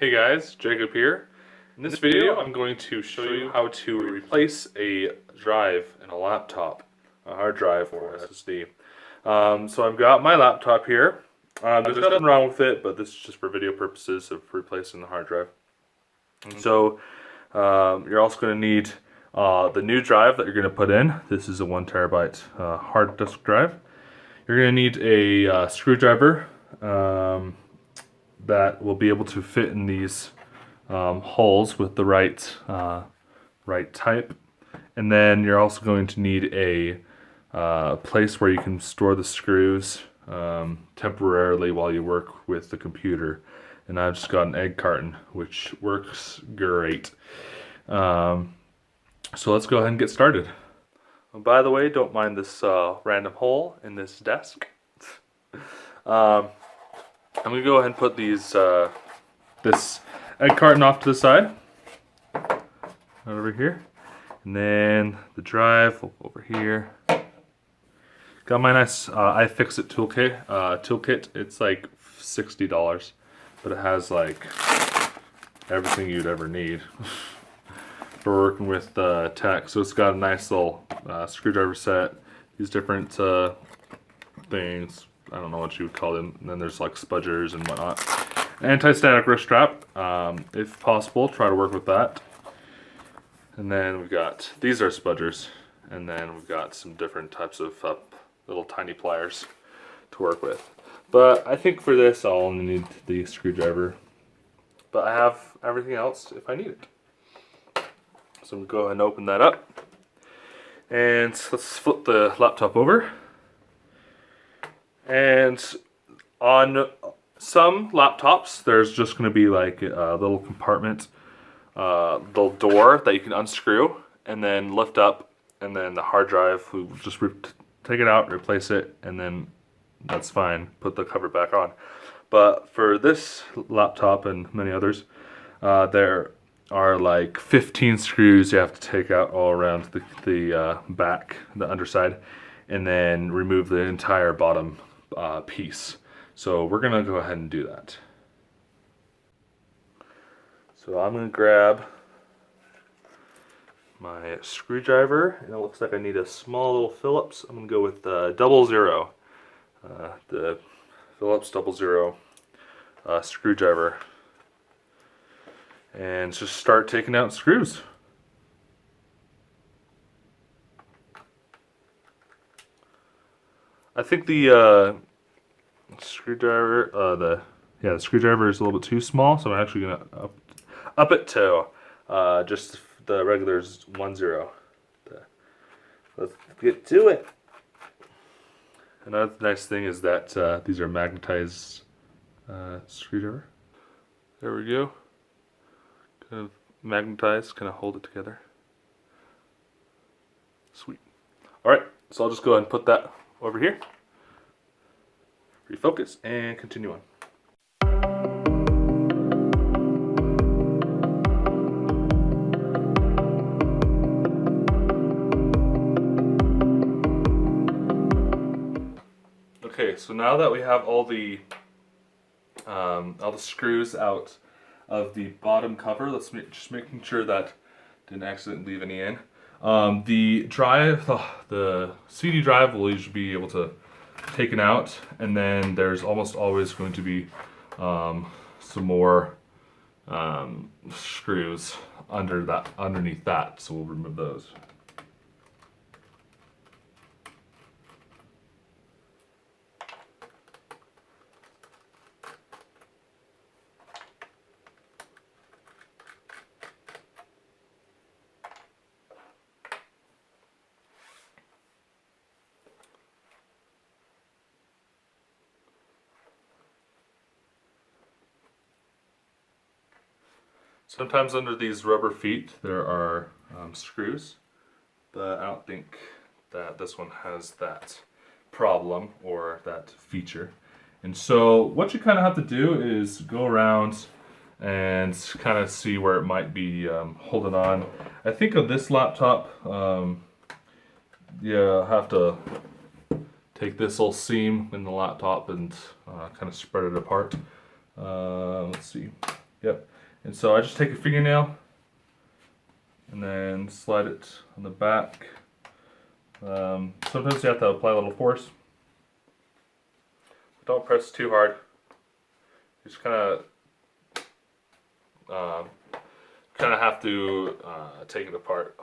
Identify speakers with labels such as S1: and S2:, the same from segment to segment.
S1: Hey guys, Jacob here. In this video, I'm going to show you how to replace a drive in a laptop, a hard drive or SSD. So I've got my laptop here. There's nothing wrong with it, but this is just for video purposes of replacing the hard drive. So you're also going to need the new drive that you're going to put in. This is a 1 terabyte hard disk drive. You're going to need a screwdriver that will be able to fit in these holes with the right type, and then you're also going to need a place where you can store the screws temporarily while you work with the computer. And I've just got an egg carton, which works great. So let's go ahead and get started. Oh, by the way, don't mind this random hole in this desk. I'm gonna go ahead and put these this egg carton off to the side, right over here, and then the drive over here. Got my nice iFixit toolkit. It's like $60, but it has like everything you'd ever need for working with tech. So it's got a nice little screwdriver set, these different things. I don't know what you would call them. And then there's like spudgers and whatnot. Anti-static wrist strap, if possible, try to work with that. And then we've got, these are spudgers. And then we've got some different types of little tiny pliers to work with. But I think for this I'll only need the screwdriver. But I have everything else if I need it. So I'm going to go ahead and open that up. And let's flip the laptop over. And on some laptops, there's just going to be like a little compartment, little door that you can unscrew and then lift up, and then the hard drive, we'll just take it out, replace it, and then that's fine. Put the cover back on. But for this laptop and many others, there are like 15 screws you have to take out all around the back, the underside, and then remove the entire bottom piece. So we're gonna go ahead and do that. So I'm gonna grab my screwdriver, and it looks like I need a small little Phillips. I'm gonna go with the 00, the Phillips 00 screwdriver, and just start taking out screws. I think the screwdriver, the screwdriver is a little bit too small, so I'm actually gonna up it to just the regular 10. Let's get to it. Another nice thing is that these are magnetized screwdriver. There we go. Kind of magnetized, kind of hold it together. Sweet. All right, so I'll just go ahead and put that over here. Refocus and continue on. Okay, so now that we have all the screws out of the bottom cover, let's just making sure that didn't accidentally leave any in. The drive, the CD drive will usually be able to taken out, and then there's almost always going to be some more screws underneath that, so we'll remove those. Sometimes under these rubber feet there are screws, but I don't think that this one has that problem or that feature. And so what you kind of have to do is go around and kind of see where it might be holding on. I think on this laptop, I have to take this little seam in the laptop and kind of spread it apart. Let's see. Yep. And so I just take a fingernail and then slide it on the back. Sometimes you have to apply a little force. Don't press too hard. Just kind of have to take it apart.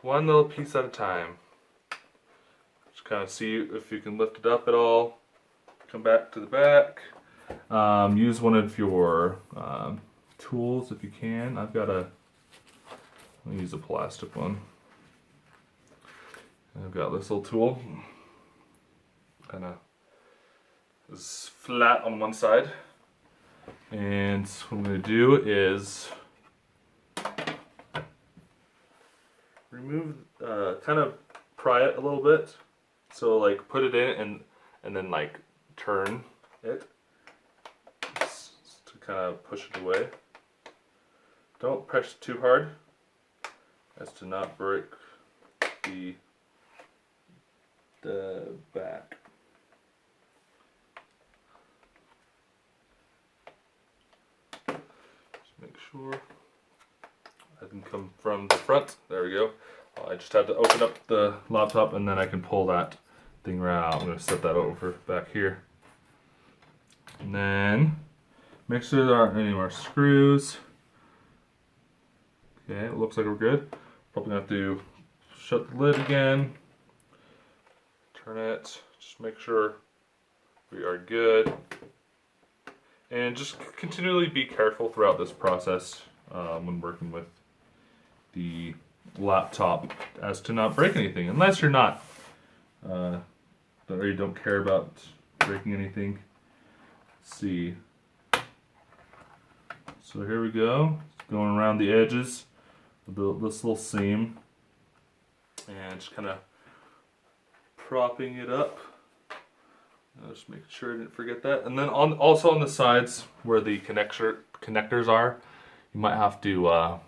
S1: One little piece at a time. Just kind of see if you can lift it up at all. Come back to the back. Use one of your tools if you can. I'll use a plastic one. I've got this little tool. Kind of is flat on one side. And what I'm going to do is remove, kind of pry it a little bit. So like put it in and then like turn it to kind of push it away. Don't press too hard as to not break the back. Just make sure I can come from the front. There we go. I just have to open up the laptop and then I can pull that thing right out. I'm going to set that over back here. And then make sure there aren't any more screws. Okay, it looks like we're good. Probably gonna have to shut the lid again. Turn it. Just make sure we are good. And just continually be careful throughout this process when working with the laptop as to not break anything, unless you're not or you don't care about breaking anything. Let's see. So here we go. It's going around the edges of this little seam, and just kind of propping it up. Just make sure I didn't forget that. And then also on the sides where the connectors are, you might have to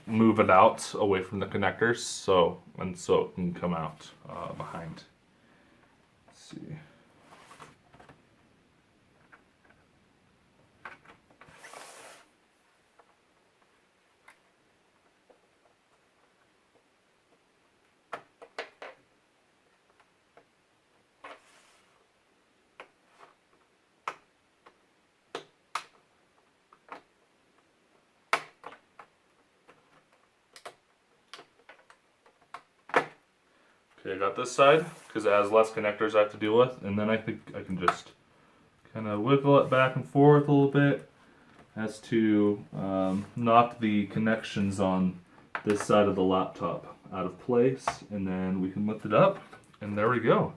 S1: move it out away from the connectors so it can come out behind. Let's see. Okay, I got this side because it has less connectors I have to deal with, and then I think I can just kind of wiggle it back and forth a little bit as to knock the connections on this side of the laptop out of place, and then we can lift it up, and there we go.